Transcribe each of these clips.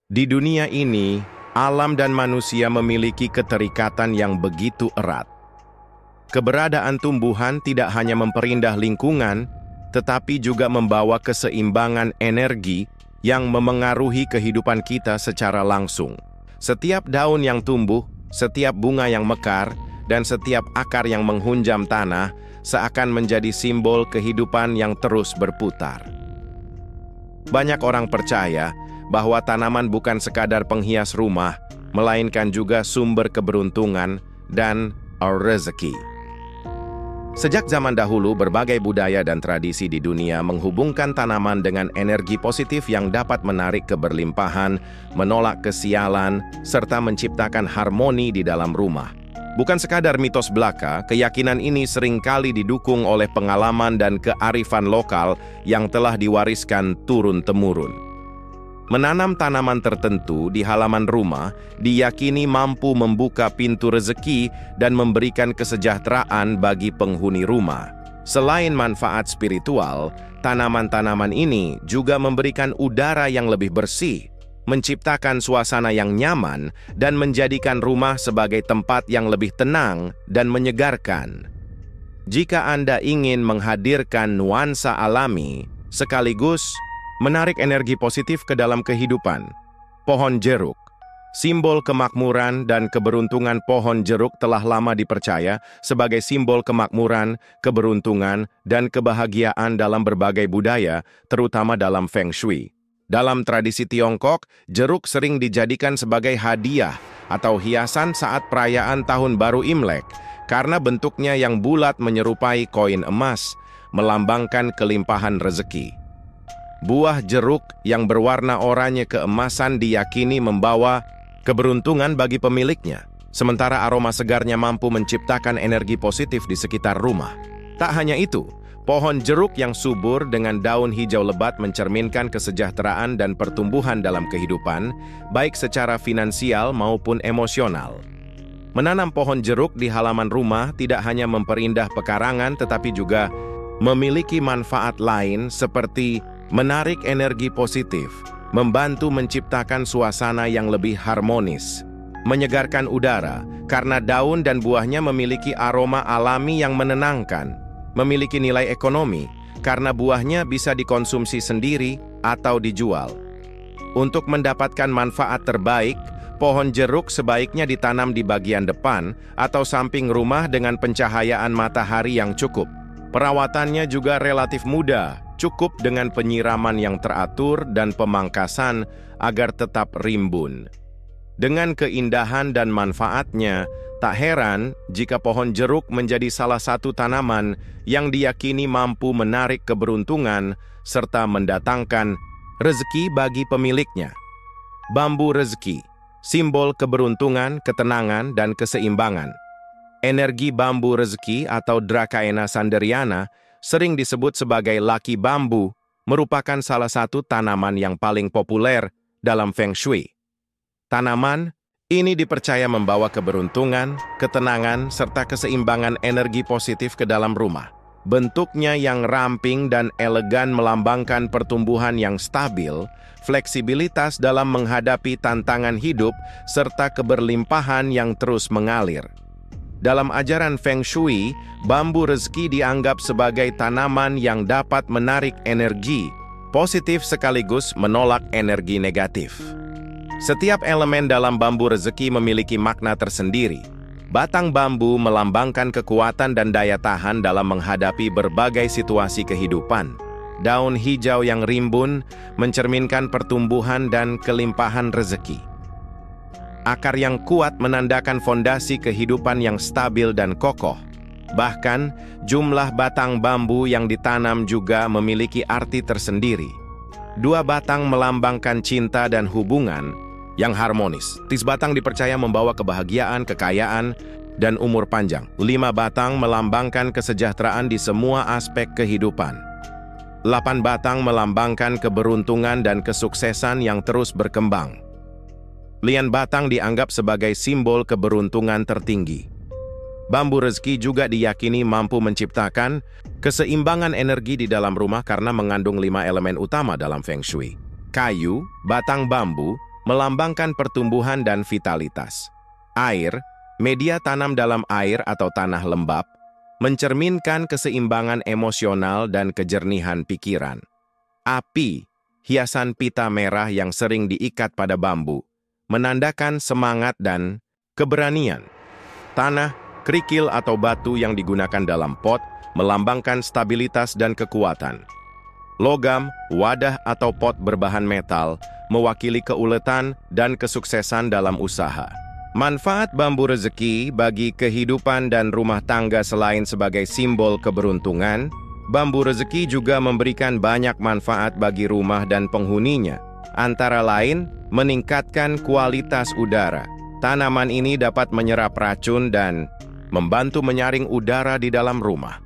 Di dunia ini, alam dan manusia memiliki keterikatan yang begitu erat. Keberadaan tumbuhan tidak hanya memperindah lingkungan, tetapi juga membawa keseimbangan energi yang memengaruhi kehidupan kita secara langsung. Setiap daun yang tumbuh, setiap bunga yang mekar, dan setiap akar yang menghunjam tanah seakan menjadi simbol kehidupan yang terus berputar. Banyak orang percaya bahwa tanaman bukan sekadar penghias rumah, melainkan juga sumber keberuntungan dan rezeki. Sejak zaman dahulu, berbagai budaya dan tradisi di dunia menghubungkan tanaman dengan energi positif yang dapat menarik keberlimpahan, menolak kesialan, serta menciptakan harmoni di dalam rumah. Bukan sekadar mitos belaka, keyakinan ini seringkali didukung oleh pengalaman dan kearifan lokal yang telah diwariskan turun-temurun. Menanam tanaman tertentu di halaman rumah diyakini mampu membuka pintu rezeki dan memberikan kesejahteraan bagi penghuni rumah. Selain manfaat spiritual, tanaman-tanaman ini juga memberikan udara yang lebih bersih, menciptakan suasana yang nyaman, dan menjadikan rumah sebagai tempat yang lebih tenang dan menyegarkan. Jika Anda ingin menghadirkan nuansa alami, sekaligus menarik energi positif ke dalam kehidupan, pohon jeruk, simbol kemakmuran dan keberuntungan. Pohon jeruk telah lama dipercaya sebagai simbol kemakmuran, keberuntungan, dan kebahagiaan dalam berbagai budaya, terutama dalam Feng Shui. Dalam tradisi Tiongkok, jeruk sering dijadikan sebagai hadiah atau hiasan saat perayaan Tahun Baru Imlek karena bentuknya yang bulat menyerupai koin emas, melambangkan kelimpahan rezeki. Buah jeruk yang berwarna oranye keemasan diyakini membawa keberuntungan bagi pemiliknya, sementara aroma segarnya mampu menciptakan energi positif di sekitar rumah. Tak hanya itu, pohon jeruk yang subur dengan daun hijau lebat mencerminkan kesejahteraan dan pertumbuhan dalam kehidupan, baik secara finansial maupun emosional. Menanam pohon jeruk di halaman rumah tidak hanya memperindah pekarangan, tetapi juga memiliki manfaat lain seperti menarik energi positif, membantu menciptakan suasana yang lebih harmonis, menyegarkan udara karena daun dan buahnya memiliki aroma alami yang menenangkan, memiliki nilai ekonomi karena buahnya bisa dikonsumsi sendiri atau dijual. Untuk mendapatkan manfaat terbaik, pohon jeruk sebaiknya ditanam di bagian depan atau samping rumah dengan pencahayaan matahari yang cukup. Perawatannya juga relatif mudah, cukup dengan penyiraman yang teratur dan pemangkasan agar tetap rimbun. Dengan keindahan dan manfaatnya, tak heran jika pohon jeruk menjadi salah satu tanaman yang diyakini mampu menarik keberuntungan serta mendatangkan rezeki bagi pemiliknya. Bambu rezeki, simbol keberuntungan, ketenangan, dan keseimbangan. Energi bambu rezeki atau Dracaena sanderiana, sering disebut sebagai laki bambu, merupakan salah satu tanaman yang paling populer dalam Feng Shui. Tanaman ini dipercaya membawa keberuntungan, ketenangan, serta keseimbangan energi positif ke dalam rumah. Bentuknya yang ramping dan elegan melambangkan pertumbuhan yang stabil, fleksibilitas dalam menghadapi tantangan hidup, serta keberlimpahan yang terus mengalir. Dalam ajaran Feng Shui, bambu rezeki dianggap sebagai tanaman yang dapat menarik energi positif sekaligus menolak energi negatif. Setiap elemen dalam bambu rezeki memiliki makna tersendiri. Batang bambu melambangkan kekuatan dan daya tahan dalam menghadapi berbagai situasi kehidupan. Daun hijau yang rimbun mencerminkan pertumbuhan dan kelimpahan rezeki. Akar yang kuat menandakan fondasi kehidupan yang stabil dan kokoh. Bahkan, jumlah batang bambu yang ditanam juga memiliki arti tersendiri. 2 batang melambangkan cinta dan hubungan yang harmonis. 3 batang dipercaya membawa kebahagiaan, kekayaan, dan umur panjang. 5 batang melambangkan kesejahteraan di semua aspek kehidupan. 8 batang melambangkan keberuntungan dan kesuksesan yang terus berkembang. 9 batang dianggap sebagai simbol keberuntungan tertinggi. Bambu rezeki juga diyakini mampu menciptakan keseimbangan energi di dalam rumah karena mengandung 5 elemen utama dalam Feng Shui. Kayu, batang bambu, melambangkan pertumbuhan dan vitalitas. Air, media tanam dalam air atau tanah lembab, mencerminkan keseimbangan emosional dan kejernihan pikiran. Api, hiasan pita merah yang sering diikat pada bambu, menandakan semangat dan keberanian. Tanah, kerikil atau batu yang digunakan dalam pot, melambangkan stabilitas dan kekuatan. Logam, wadah atau pot berbahan metal, mewakili keuletan dan kesuksesan dalam usaha. Manfaat bambu rezeki bagi kehidupan dan rumah tangga. Selain sebagai simbol keberuntungan, bambu rezeki juga memberikan banyak manfaat bagi rumah dan penghuninya. Antara lain, meningkatkan kualitas udara. Tanaman ini dapat menyerap racun dan membantu menyaring udara di dalam rumah.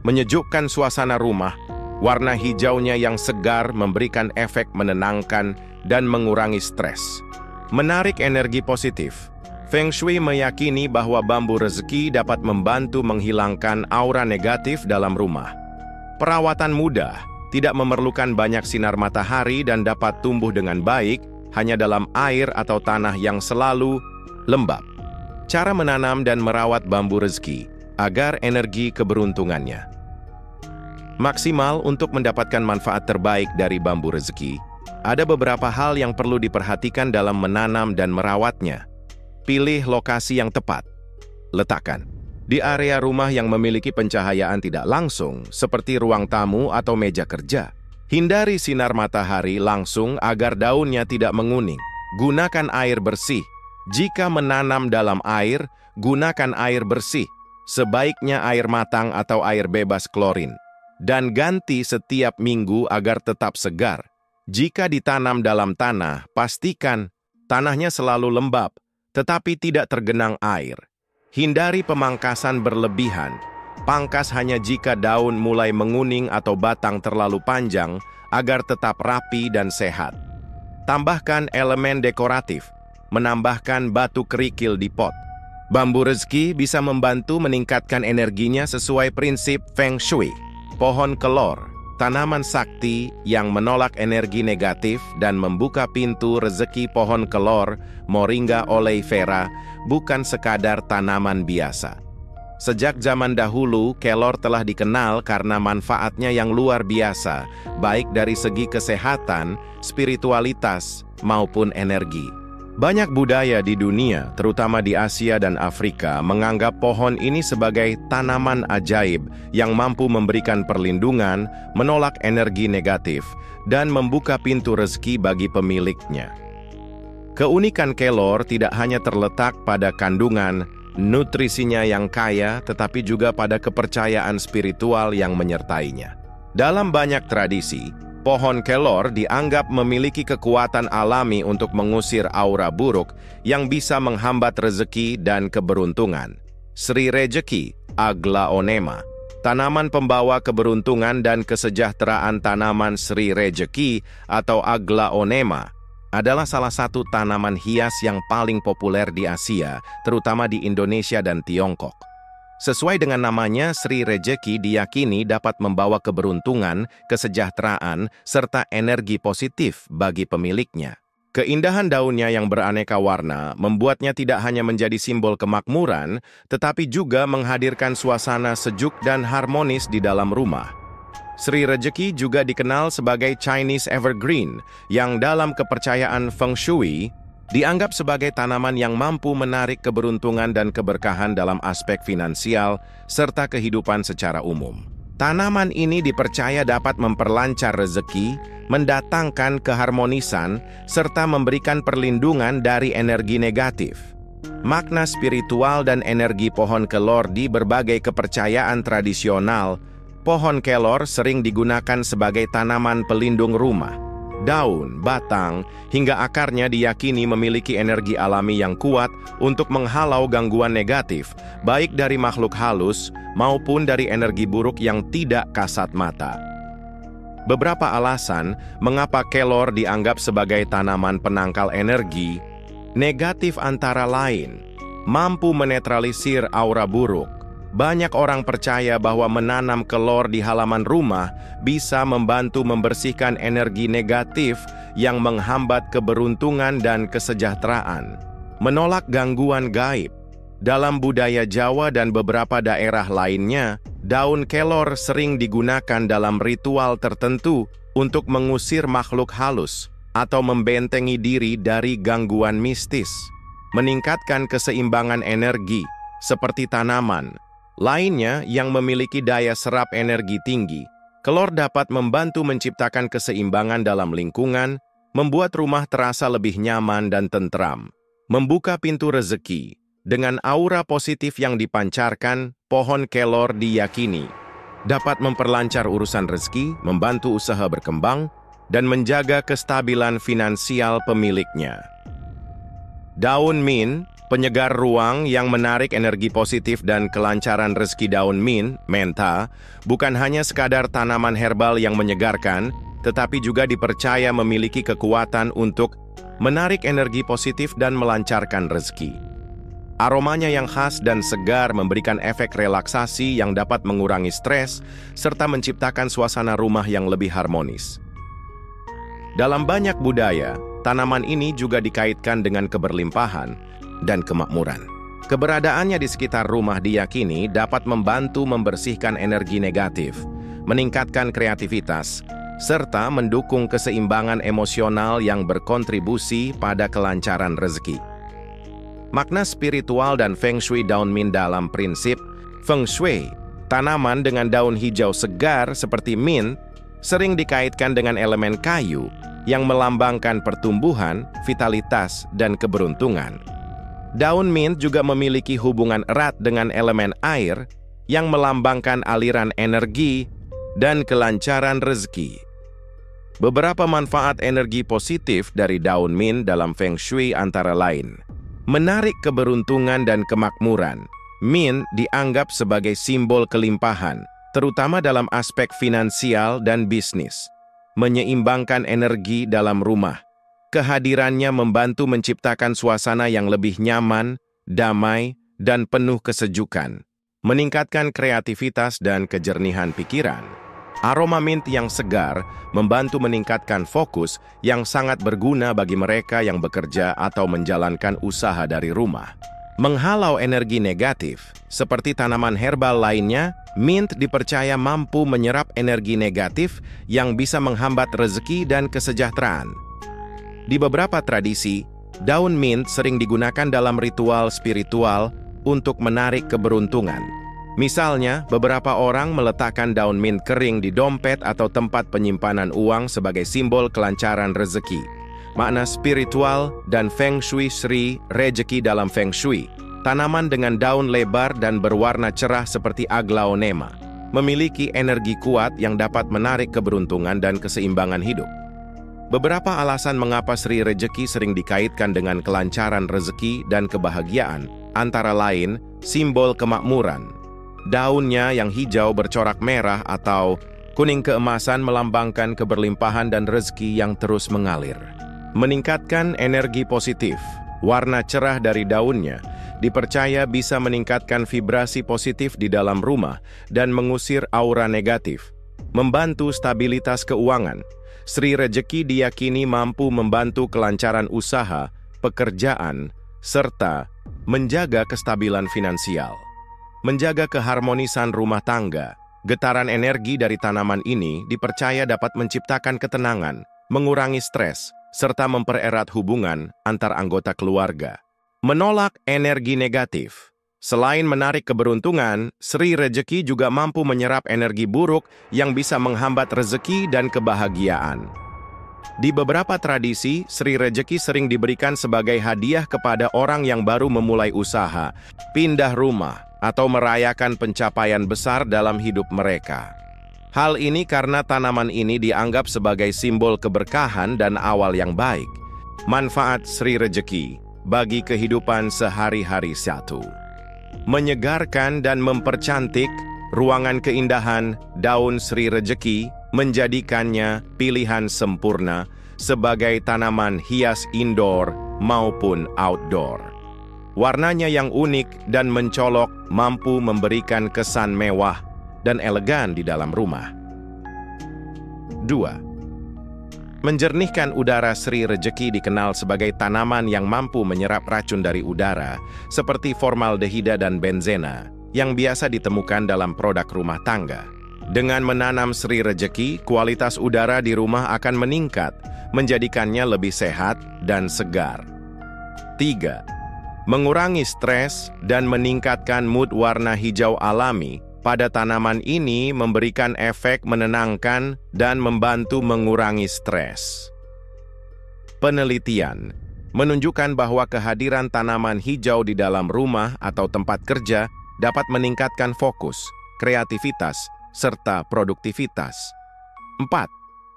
Menyejukkan suasana rumah, warna hijaunya yang segar memberikan efek menenangkan dan mengurangi stres. Menarik energi positif. Feng Shui meyakini bahwa bambu rezeki dapat membantu menghilangkan aura negatif dalam rumah. Perawatan mudah, tidak memerlukan banyak sinar matahari dan dapat tumbuh dengan baik hanya dalam air atau tanah yang selalu lembab. Cara menanam dan merawat bambu rezeki agar energi keberuntungannya maksimal. Untuk mendapatkan manfaat terbaik dari bambu rezeki, ada beberapa hal yang perlu diperhatikan dalam menanam dan merawatnya. Pilih lokasi yang tepat. Letakkan di area rumah yang memiliki pencahayaan tidak langsung, seperti ruang tamu atau meja kerja. Hindari sinar matahari langsung agar daunnya tidak menguning. Gunakan air bersih. Jika menanam dalam air, gunakan air bersih. Sebaiknya air matang atau air bebas klorin. Dan ganti setiap minggu agar tetap segar. Jika ditanam dalam tanah, pastikan tanahnya selalu lembab, tetapi tidak tergenang air. Hindari pemangkasan berlebihan. Pangkas hanya jika daun mulai menguning atau batang terlalu panjang agar tetap rapi dan sehat. Tambahkan elemen dekoratif, menambahkan batu kerikil di pot. Bambu rezeki bisa membantu meningkatkan energinya sesuai prinsip Feng Shui. Pohon kelor, tanaman sakti yang menolak energi negatif dan membuka pintu rezeki. Pohon kelor, Moringa oleifera, bukan sekadar tanaman biasa. Sejak zaman dahulu, kelor telah dikenal karena manfaatnya yang luar biasa, baik dari segi kesehatan, spiritualitas, maupun energi. Banyak budaya di dunia, terutama di Asia dan Afrika, menganggap pohon ini sebagai tanaman ajaib yang mampu memberikan perlindungan, menolak energi negatif, dan membuka pintu rezeki bagi pemiliknya. Keunikan kelor tidak hanya terletak pada kandungan nutrisinya yang kaya, tetapi juga pada kepercayaan spiritual yang menyertainya. Dalam banyak tradisi, pohon kelor dianggap memiliki kekuatan alami untuk mengusir aura buruk yang bisa menghambat rezeki dan keberuntungan. Sri Rejeki, Aglaonema, tanaman pembawa keberuntungan dan kesejahteraan. Tanaman Sri Rejeki atau Aglaonema adalah salah satu tanaman hias yang paling populer di Asia, terutama di Indonesia dan Tiongkok. Sesuai dengan namanya, Sri Rejeki diyakini dapat membawa keberuntungan, kesejahteraan, serta energi positif bagi pemiliknya. Keindahan daunnya yang beraneka warna membuatnya tidak hanya menjadi simbol kemakmuran, tetapi juga menghadirkan suasana sejuk dan harmonis di dalam rumah. Sri Rejeki juga dikenal sebagai Chinese Evergreen, yang dalam kepercayaan Feng Shui dianggap sebagai tanaman yang mampu menarik keberuntungan dan keberkahan dalam aspek finansial serta kehidupan secara umum. Tanaman ini dipercaya dapat memperlancar rezeki, mendatangkan keharmonisan, serta memberikan perlindungan dari energi negatif. Makna spiritual dan energi pohon kelor. Di berbagai kepercayaan tradisional, pohon kelor sering digunakan sebagai tanaman pelindung rumah. Daun, batang, hingga akarnya diyakini memiliki energi alami yang kuat untuk menghalau gangguan negatif, baik dari makhluk halus maupun dari energi buruk yang tidak kasat mata. Beberapa alasan mengapa kelor dianggap sebagai tanaman penangkal energi negatif antara lain: mampu menetralisir aura buruk, Banyak orang percaya bahwa menanam kelor di halaman rumah bisa membantu membersihkan energi negatif yang menghambat keberuntungan dan kesejahteraan. Menolak gangguan gaib. Dalam budaya Jawa dan beberapa daerah lainnya, daun kelor sering digunakan dalam ritual tertentu untuk mengusir makhluk halus atau membentengi diri dari gangguan mistis. Meningkatkan keseimbangan energi, seperti tanaman lainnya yang memiliki daya serap energi tinggi. Kelor dapat membantu menciptakan keseimbangan dalam lingkungan, membuat rumah terasa lebih nyaman dan tentram. Membuka pintu rezeki. Dengan aura positif yang dipancarkan, pohon kelor diyakini dapat memperlancar urusan rezeki, membantu usaha berkembang, dan menjaga kestabilan finansial pemiliknya. Daun mint, penyegar ruang yang menarik energi positif dan kelancaran rezeki. Daun mint, menta, bukan hanya sekadar tanaman herbal yang menyegarkan, tetapi juga dipercaya memiliki kekuatan untuk menarik energi positif dan melancarkan rezeki. Aromanya yang khas dan segar memberikan efek relaksasi yang dapat mengurangi stres, serta menciptakan suasana rumah yang lebih harmonis. Dalam banyak budaya, tanaman ini juga dikaitkan dengan keberlimpahan dan kemakmuran. Keberadaannya di sekitar rumah diyakini dapat membantu membersihkan energi negatif, meningkatkan kreativitas, serta mendukung keseimbangan emosional yang berkontribusi pada kelancaran rezeki. Makna spiritual dan Feng Shui. Daun mint dalam prinsip Feng Shui, tanaman dengan daun hijau segar seperti mint sering dikaitkan dengan elemen kayu yang melambangkan pertumbuhan, vitalitas, dan keberuntungan. Daun mint juga memiliki hubungan erat dengan elemen air yang melambangkan aliran energi dan kelancaran rezeki. Beberapa manfaat energi positif dari daun mint dalam Feng Shui antara lain: menarik keberuntungan dan kemakmuran. Mint dianggap sebagai simbol kelimpahan, terutama dalam aspek finansial dan bisnis. Menyeimbangkan energi dalam rumah. Kehadirannya membantu menciptakan suasana yang lebih nyaman, damai, dan penuh kesejukan. Meningkatkan kreativitas dan kejernihan pikiran. Aroma mint yang segar membantu meningkatkan fokus yang sangat berguna bagi mereka yang bekerja atau menjalankan usaha dari rumah. Menghalau energi negatif, seperti tanaman herbal lainnya, mint dipercaya mampu menyerap energi negatif yang bisa menghambat rezeki dan kesejahteraan. Di beberapa tradisi, daun mint sering digunakan dalam ritual spiritual untuk menarik keberuntungan. Misalnya, beberapa orang meletakkan daun mint kering di dompet atau tempat penyimpanan uang sebagai simbol kelancaran rezeki. Makna spiritual dan Feng Shui. Sri Rezeki dalam Feng Shui, tanaman dengan daun lebar dan berwarna cerah seperti aglaonema, memiliki energi kuat yang dapat menarik keberuntungan dan keseimbangan hidup. Beberapa alasan mengapa Sri Rezeki sering dikaitkan dengan kelancaran rezeki dan kebahagiaan, antara lain, simbol kemakmuran. Daunnya yang hijau bercorak merah atau kuning keemasan melambangkan keberlimpahan dan rezeki yang terus mengalir. Meningkatkan energi positif. Warna cerah dari daunnya dipercaya bisa meningkatkan vibrasi positif di dalam rumah dan mengusir aura negatif. Membantu stabilitas keuangan. Sri Rezeki diyakini mampu membantu kelancaran usaha, pekerjaan, serta menjaga kestabilan finansial. Menjaga keharmonisan rumah tangga. Getaran energi dari tanaman ini dipercaya dapat menciptakan ketenangan, mengurangi stres, serta mempererat hubungan antar anggota keluarga. Menolak energi negatif. Selain menarik keberuntungan, Sri Rezeki juga mampu menyerap energi buruk yang bisa menghambat rezeki dan kebahagiaan. Di beberapa tradisi, Sri Rezeki sering diberikan sebagai hadiah kepada orang yang baru memulai usaha, pindah rumah, atau merayakan pencapaian besar dalam hidup mereka. Hal ini karena tanaman ini dianggap sebagai simbol keberkahan dan awal yang baik. Manfaat Sri Rezeki bagi kehidupan sehari-hari. 1. Menyegarkan dan mempercantik ruangan. Keindahan daun Sri Rezeki menjadikannya pilihan sempurna sebagai tanaman hias indoor maupun outdoor. Warnanya yang unik dan mencolok mampu memberikan kesan mewah dan elegan di dalam rumah. 2. Menjernihkan udara. Sri rejeki dikenal sebagai tanaman yang mampu menyerap racun dari udara, seperti formaldehida dan benzena, yang biasa ditemukan dalam produk rumah tangga. Dengan menanam Sri rejeki, kualitas udara di rumah akan meningkat, menjadikannya lebih sehat dan segar. 3. Mengurangi stres dan meningkatkan mood. Warna hijau alami pada tanaman ini memberikan efek menenangkan dan membantu mengurangi stres. Penelitian menunjukkan bahwa kehadiran tanaman hijau di dalam rumah atau tempat kerja dapat meningkatkan fokus, kreativitas, serta produktivitas. 4.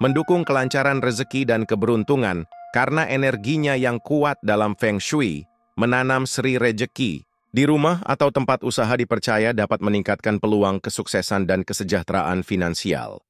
Mendukung kelancaran rezeki dan keberuntungan. Karena energinya yang kuat dalam Feng Shui, menanam Sri rejeki di rumah atau tempat usaha dipercaya dapat meningkatkan peluang kesuksesan dan kesejahteraan finansial.